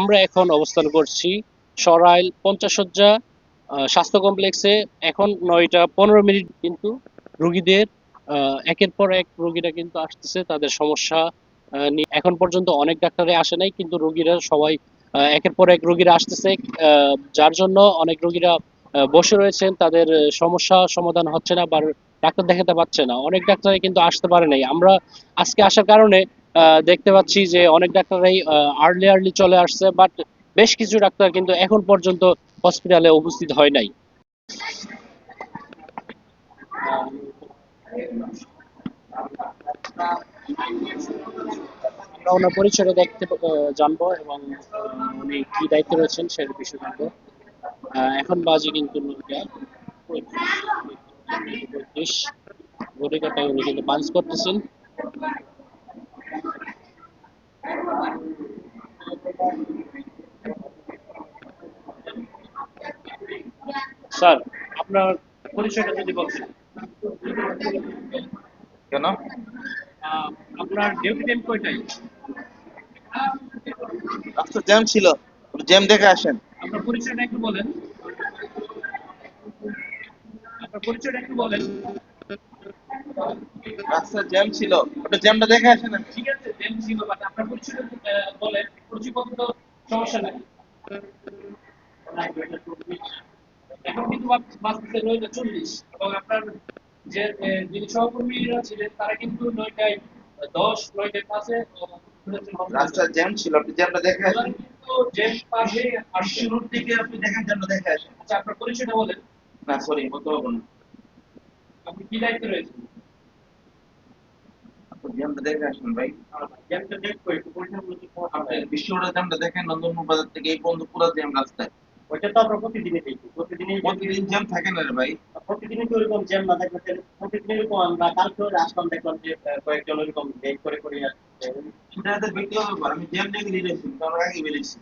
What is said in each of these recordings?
আমরা এখন অবস্থান করছি সরাইল 50 শয্যা স্বাস্থ্য কমপ্লেক্সে। এখন 9টা 15 মিনিট, কিন্তু রোগীদের একের পর এক রোগীরা কিন্তু আসতেছে তাদের সমস্যা নিয়ে। এখন পর্যন্ত অনেক ডাক্তারে আসে নাই, কিন্তু রোগীরা সবাই একের পর এক রোগীরা আসতেছে, যার জন্য অনেক রোগীরা বসে রয়েছেন, তাদের সমস্যা সমাধান হচ্ছে না বা ডাক্তার দেখাতে পারছে না। অনেক ডাক্তারই কিন্তু আসতে পারে নাই। আমরা আজকে আসার কারণে দেখতে পাচ্ছি যে অনেক ডাক্তাররাই আর্লি আর্লি চলে আসছে, বাট বেশ কিছু ডাক্তার কিন্তু এখন পর্যন্ত হসপিটালে উপস্থিত হয় নাই। আমরা ওনার পরিচয়টা জানবো, এবং উনি কি দায়িত্বে রয়েছেন সে বিষয়ে জানবো। এখন বাজে কিন্তু 9টা 35। ঘড়ি কাটায় উনি কিন্তু পাঞ্চ করতেছেন। স্যার, আপনার পরিচয়টা যদি বলতেন। কেন? আহ, আপনার ডিউটি টাইম কয়টায়? রাস্তা জ্যাম ছিল, জ্যাম দেখে আসেন। আপনার পরিচয়টা একটু বলেন। আপনার পরিচয়টা একটু বলেন। রাস্তা জ্যাম ছিল, ওটা জ্যামটা দেখে আসেন। ঠিক আছে, জ্যাম ছিল, বাট আপনার পরিচয়টা বলেন। পরিচয়পত্র তো সমস্যা নাই। এখন কিন্তু বাজতেছে 9টা 40, এবং আপনার যে যিনি সহকর্মীরা ছিলেন তারা কিন্তু 9টায় 10, 9টায় 5-এ রাস্তা জ্যাম ছিল, আপনি জ্যামটা দেখে আসেন। কিন্তু জ্যাম পার হয়ে আসছে। শুরুর দিকে আপনি দেখেন, জ্যামটা দেখে আসেন। আচ্ছা, আপনার পরিচয়টা বলেন। না সরি, বলতে পারবো না। আপনি কি দায়িত্বে রয়েছেন? আপনি জ্যামটা দেখে আসেন ভাই। জ্যামটা দেখবো, একটু পরিচয়গুলো কি আপনি বিশ্বরোডের জ্যামটা দেখেন, নন্দনপুর বাজার থেকে এই পর্যন্ত পুরো জ্যাম রাস্তায়। ওইটা তো আমরা প্রতিদিনই দেখি, প্রতিদিনই প্রতিদিন জ্যাম থাকে না রে ভাই। প্রতিদিনই তো ওইরকম জ্যাম না থাকলে প্রতিদিন এরকম আমরা কালকেও আসলাম, দেখলাম যে কয়েকজন ওইরকম লেট করে করে আসছে। সেটা তো ব্যক্তিগত ব্যাপার, আমি জ্যাম দেখে দিয়েছি, কারণ আগে বেরিয়েছি।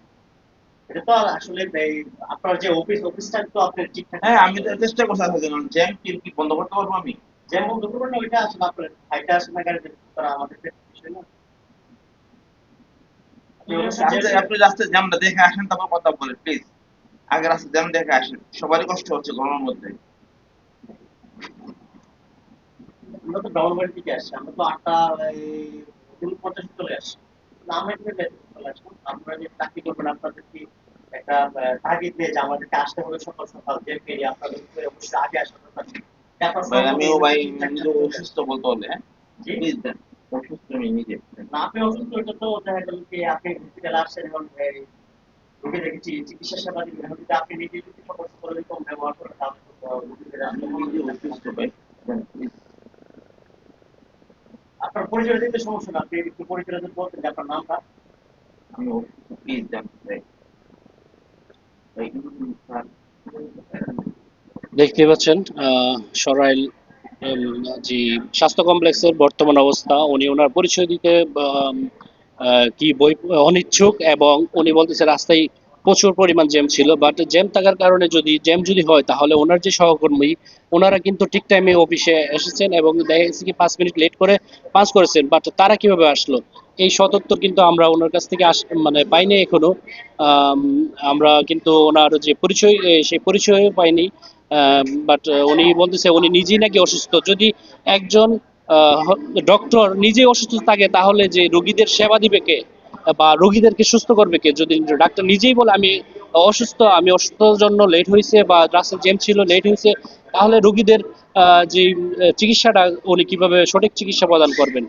এটা তো আর আসলে এই আপনার যে অফিসটা তো আপনার ঠিকঠাক হ্যাঁ, আমি তো চেষ্টা করছি আসার জন্য। জ্যাম কি বন্ধ করতে পারবো আমি? জ্যাম বন্ধ করবেন না, ওইটা আসলে আপনার ফাইলটা আসলে না গাড়িতে করা আমাদের বিষয় না। আপনি অবশ্যই আপনি রাস্তায় জ্যামটা দেখে আসেন, তারপর কথা বলেন প্লিজ। আগে রাস্তায় জ্যাম দেখে আসেন, সবারই কষ্ট হচ্ছে গরমের মধ্যে। আমরা তো গভর্নমেন্ট থেকে আসছি, আমরা তো 8টা 50 চলে আসছি। না, আমরা এখানে late চলে আসলাম। আপনারা যে চাকরি করবেন আপনাদের কি একটা তাগিদ দিয়ে যে আমাদেরকে আসতে হবে সকাল সকাল, যে পেরিয়ে আপনাদের অবশ্যই আগে আসা দরকার। তারপর ভাই আমিও ভাই ঠিকঠাক নিজে চলে অসুস্থ আসছে। বলতে হলে, হ্যাঁ জি, প্লিজ দেন। অসুস্থ আমি নিজে। না আপনি অসুস্থ, এটা তো দেখা গেল কি আপনি হসপিটালে আসছেন এবং রোগী দেখেছি চিকিৎসা সেবা দিবেন, এখন যদি আপনি নিজে যদি সকাল সকাল এরকম ব্যবহার করেন তাহলে তো রোগীদের আমি আসলে নিজে অসুস্থ ভাই, দেন প্লিজ। আপনার পরিচয় দিতে সমস্যা না, আপনি একটু পরিচয় যদি বলতেন যে আপনার নামটা। আমি অসুস্থ, প্লিজ দেন ভাই। ভাই স্যার, দেখতে পাচ্ছেন সরাইল যে স্বাস্থ্য কমপ্লেক্সের বর্তমান অবস্থা। উনি ওনার পরিচয় দিতে আম, কি বই অনিচ্ছুক, এবং উনি বলতেছে রাস্তায় প্রচুর পরিমাণ জ্যাম ছিল, বাট জ্যাম থাকার কারণে জ্যাম যদি হয় তাহলে ওনার যে সহকর্মী ওনারা কিন্তু ঠিক টাইমে অফিসে এসেছেন, এবং দেখা গেছে কি 5 মিনিট লেট করে পাস করেছেন, বাট তারা কিভাবে আসলো এই সদুত্তর কিন্তু আমরা ওনার কাছ থেকে মানে পাইনি এখনো। আম, আমরা কিন্তু ওনার যে পরিচয় সেই পরিচয় পাইনি। বাট উনি বলতেছে উনি নিজেই নাকি অসুস্থ। যদি একজন ডক্টর নিজেই অসুস্থ থাকে তাহলে যে রোগীদের সেবা দিবে কে বা রোগীদেরকে সুস্থ করবে কে? যদি ডাক্তার নিজেই বলে আমি অসুস্থ, আমি অসুস্থতার জন্য লেট হয়েছে বা রাস্তায় জ্যাম ছিল লেট হয়েছে, তাহলে রোগীদের যে চিকিৎসাটা উনি কিভাবে সঠিক চিকিৎসা প্রদান করবেন?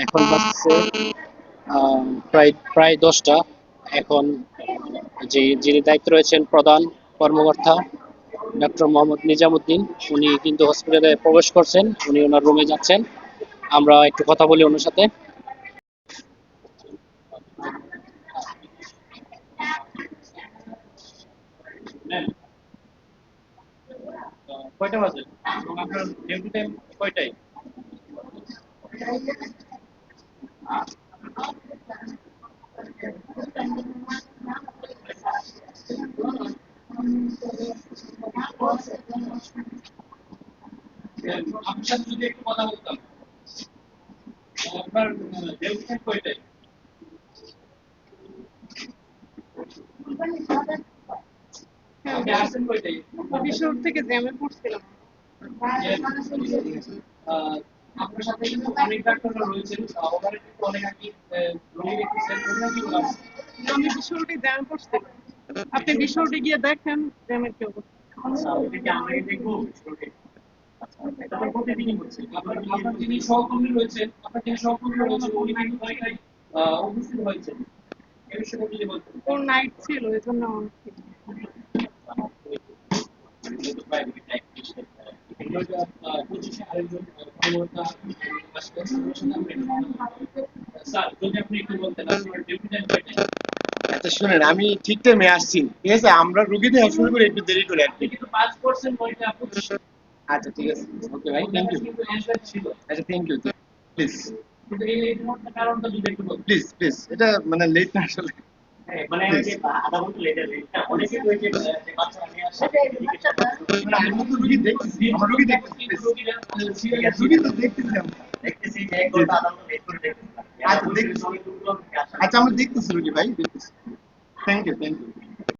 এখন বাজছে প্রায় প্রায় 10টা। এখন যিনি দায়িত্বে রয়েছেন প্রধান কর্মকর্তা ডক্টর মোহাম্মদ নিজামুদ্দিন, উনি কিন্তু হসপিটালে প্রবেশ করছেন, উনি ওনার রুমে যাচ্ছেন। আমরা একটু কথা বলি ওনার সাথে। কয়টা বাজে এবং আপনার ডিউটি টাইম কয়টায়? আপনার সাথে যদি একটু কথা বলতাম। আপনার ডিউটি টাইম কয়টায়? আসছেন কয়টায়? কিশোর থেকে জ্যামে পড়ছিলাম। আহ, আপনার সাথে কিন্তু অনেক ডাক্তাররা রয়েছেন, ওনারা কিন্তু অনেক আগে রোগী দেখতেছেন, ওনারা কি বলছেন? আমি বিশ্বরোডে জ্যামে পড়ছিলাম। আপনি বিশ্বরোডে গিয়ে দেখেন জ্যামের কি অবস্থা। আচ্ছা, ওটা কি আমরা দেখবো? আচ্ছা, এটা তো প্রতিদিনই হচ্ছে। আপনার যিনি সহকর্মী রয়েছেন, উনি কিন্তু জায়গায় উপস্থিত হয়েছেন। এই বিষয়ে আপনি কি বলছেন? ওর নাইট ছিল এই জন্য আমার ঠিক। পঁচিশে আরেকজন কর্মকর্তা আসলে স্যার, যদি আপনি একটু বলতেন আপনার ডিউটি টাইম কয়টায়? আচ্ছা শুনেন, আমি ঠিক টাইমে আসছি, ঠিক আছে? আমরা রুগী দেওয়া শুরু করে একটু দেরি করে আর আপনি কি। কিন্তু 5% পয়েন্টে আপনি আচ্ছা ঠিক আছে, ওকে ভাই, থ্যাংক ইউ। কিন্তু অ্যান্সার ছিল। আচ্ছা থ্যাংক ইউ, প্লিজ কিন্তু এই মুহূর্তে কারণটা যদি একটু বলতেন। প্লিজ প্লিজ, এটা মানে লেট না আসলে। মানে ওই যে আধা ঘন্টা লেটে অনেকে তো ওই যে বাচ্চা নিয়ে আসে মানে আমি তো রুগী দেখতেছি, আমার রুগী দেখতেছি, please। রোগীরা রুগী তো দেখতেছি আমরা। দেখতেছি যে 1 ঘন্টা আধা ঘন্টা লেট করে দেখতেছি। আচ্ছা দেখতেছি, আচ্ছা আমরা দেখতেছি রুগী ভাই, দেখতেছি। Thank you, thank you.